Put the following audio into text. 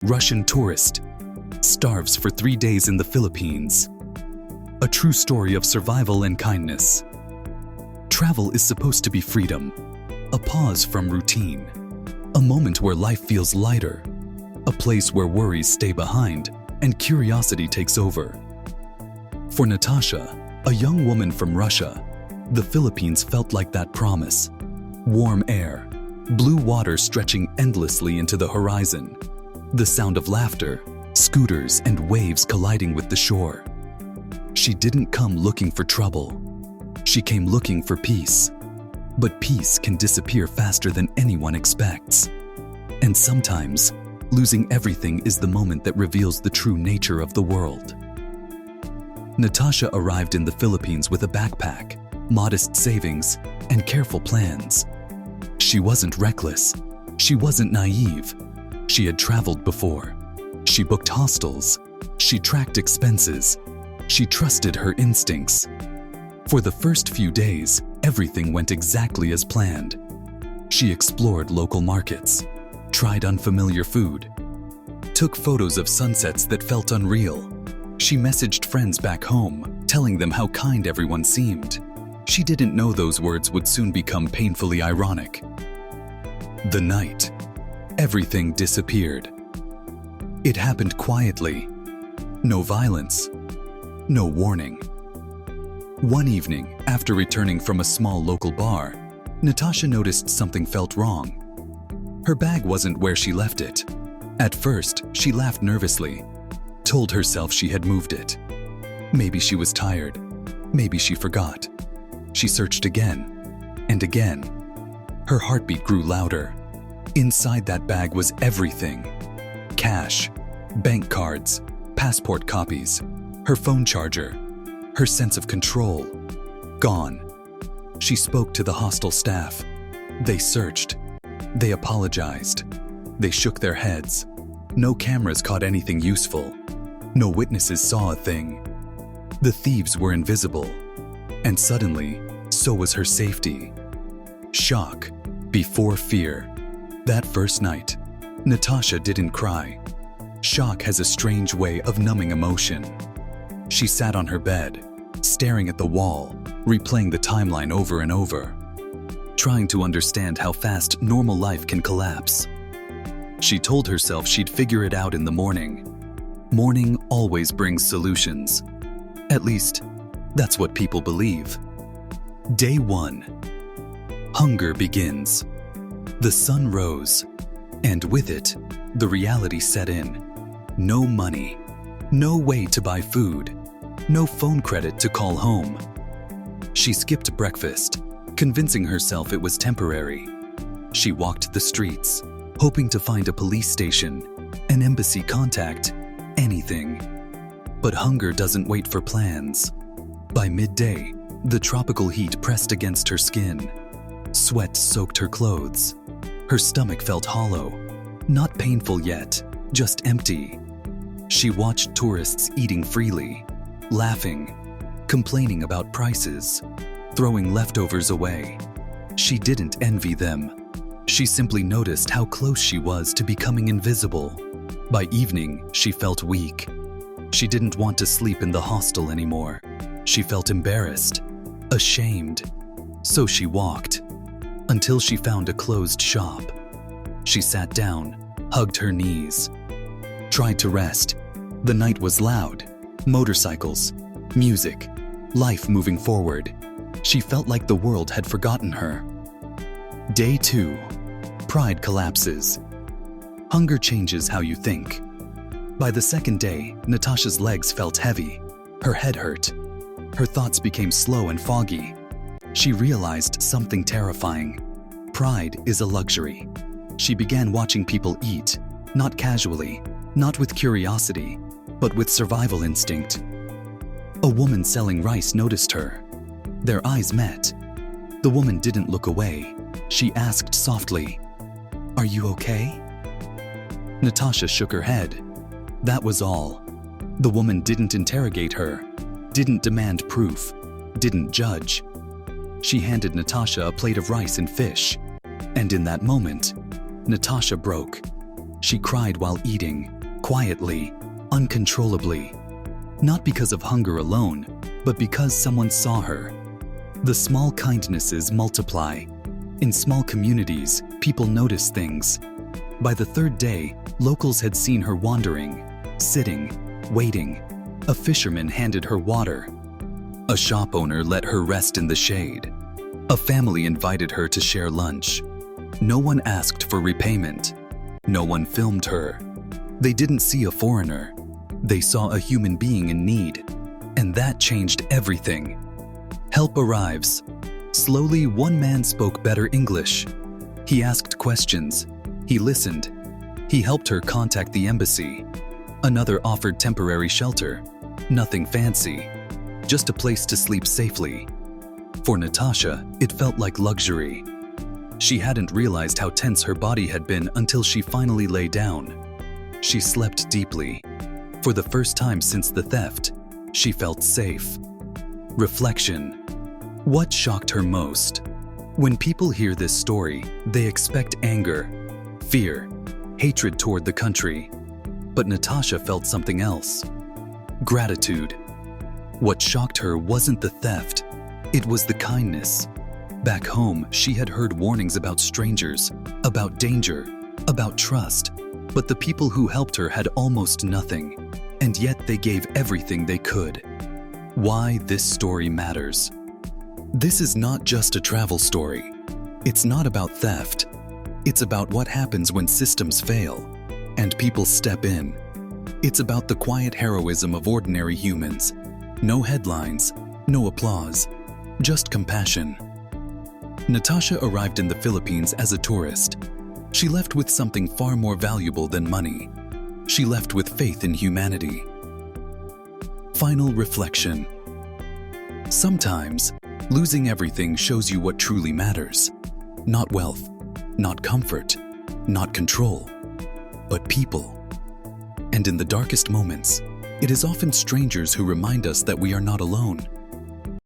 Russian tourist, starves for 3 days in the Philippines. A true story of survival and kindness. Travel is supposed to be freedom, a pause from routine, a moment where life feels lighter, a place where worries stay behind and curiosity takes over. For Natasha, a young woman from Russia, the Philippines felt like that promise. Warm air, blue water stretching endlessly into the horizon, the sound of laughter, scooters and waves colliding with the shore. She didn't come looking for trouble. She came looking for peace. But peace can disappear faster than anyone expects. And sometimes, losing everything is the moment that reveals the true nature of the world. Natasha arrived in the Philippines with a backpack, modest savings, and careful plans. She wasn't reckless. She wasn't naive. She had traveled before. She booked hostels. She tracked expenses. She trusted her instincts. For the first few days, everything went exactly as planned. She explored local markets, tried unfamiliar food, took photos of sunsets that felt unreal. She messaged friends back home, telling them how kind everyone seemed. She didn't know those words would soon become painfully ironic. The night, everything disappeared. It happened quietly. No violence, no warning. One evening, after returning from a small local bar, Natasha noticed something felt wrong. Her bag wasn't where she left it. At first, she laughed nervously, told herself she had moved it. Maybe she was tired. Maybe she forgot. She searched again and again. Her heartbeat grew louder. Inside that bag was everything. Cash, bank cards, passport copies, her phone charger, her sense of control. Gone. She spoke to the hostel staff. They searched. They apologized. They shook their heads. No cameras caught anything useful. No witnesses saw a thing. The thieves were invisible. And suddenly, so was her safety. Shock before fear. That first night, Natasha didn't cry. Shock has a strange way of numbing emotion. She sat on her bed, staring at the wall, replaying the timeline over and over, trying to understand how fast normal life can collapse. She told herself she'd figure it out in the morning. Morning always brings solutions. At least, that's what people believe. Day 1. Hunger begins. The sun rose, and with it, the reality set in. No money, no way to buy food, no phone credit to call home. She skipped breakfast, convincing herself it was temporary. She walked the streets, hoping to find a police station, an embassy contact, anything. But hunger doesn't wait for plans. By midday, the tropical heat pressed against her skin. Sweat soaked her clothes. Her stomach felt hollow, not painful yet, just empty. She watched tourists eating freely, laughing, complaining about prices, throwing leftovers away. She didn't envy them. She simply noticed how close she was to becoming invisible. By evening, she felt weak. She didn't want to sleep in the hostel anymore. She felt embarrassed, ashamed. So she walked, until she found a closed shop. She sat down, hugged her knees, tried to rest. The night was loud. Motorcycles, music, life moving forward. She felt like the world had forgotten her. Day 2. Pride collapses. Hunger changes how you think. By the second day, Natasha's legs felt heavy. Her head hurt. Her thoughts became slow and foggy. She realized something terrifying. Pride is a luxury. She began watching people eat, not casually, not with curiosity, but with survival instinct. A woman selling rice noticed her. Their eyes met. The woman didn't look away. She asked softly, "Are you okay?" Natasha shook her head. That was all. The woman didn't interrogate her, didn't demand proof, didn't judge. She handed Natasha a plate of rice and fish, and in that moment, Natasha broke. She cried while eating, quietly, uncontrollably. Not because of hunger alone, but because someone saw her. The small kindnesses multiply. In small communities, people notice things. By the third day, locals had seen her wandering, sitting, waiting. A fisherman handed her water. A shop owner let her rest in the shade. A family invited her to share lunch. No one asked for repayment. No one filmed her. They didn't see a foreigner. They saw a human being in need. And that changed everything. Help arrives. Slowly, one man spoke better English. He asked questions. He listened. He helped her contact the embassy. Another offered temporary shelter. Nothing fancy. Just a place to sleep safely. For Natasha, it felt like luxury. She hadn't realized how tense her body had been until she finally lay down. She slept deeply. For the first time since the theft, she felt safe. Reflection. What shocked her most? When people hear this story, they expect anger, fear, hatred toward the country. But Natasha felt something else. Gratitude. What shocked her wasn't the theft, it was the kindness. Back home, she had heard warnings about strangers, about danger, about trust. But the people who helped her had almost nothing, and yet they gave everything they could. Why this story matters. This is not just a travel story. It's not about theft. It's about what happens when systems fail and people step in. It's about the quiet heroism of ordinary humans. No headlines, no applause, just compassion. Natasha arrived in the Philippines as a tourist. She left with something far more valuable than money. She left with faith in humanity. Final reflection. Sometimes, losing everything shows you what truly matters. Not wealth, not comfort, not control, but people. And in the darkest moments, it is often strangers who remind us that we are not alone.